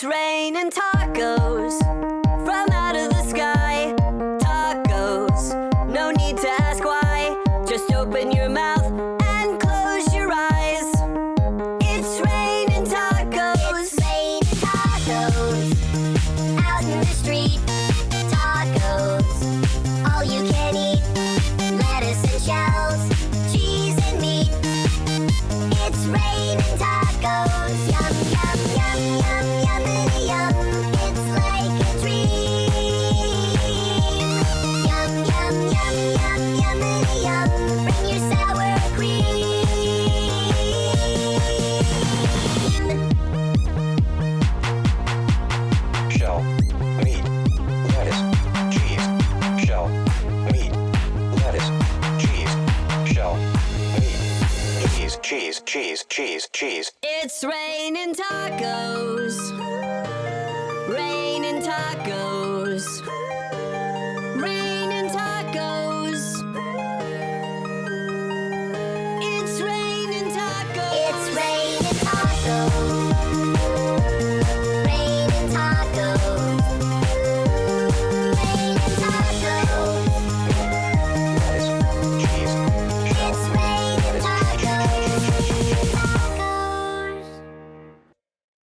It's raining tacos from out of the sky. Tacos, no need to ask why. Just open your mouth and close your eyes. It's raining tacos. It's raining tacos out in the street. Tacos, all you can eat. Lettuce and shells, cheese and meat. It's raining tacos. Yum, yum, yum, yum, yummity yum. It's like a dream. Yum, yum, yum, yum, yummity yum. Bring your sour cream. Shell, meat, lettuce, cheese. Shell, meat, lettuce, cheese. Shell, meat, cheese. It's raining tacos. Raining tacos. Raining tacos. It's raining tacos. It's raining tacos.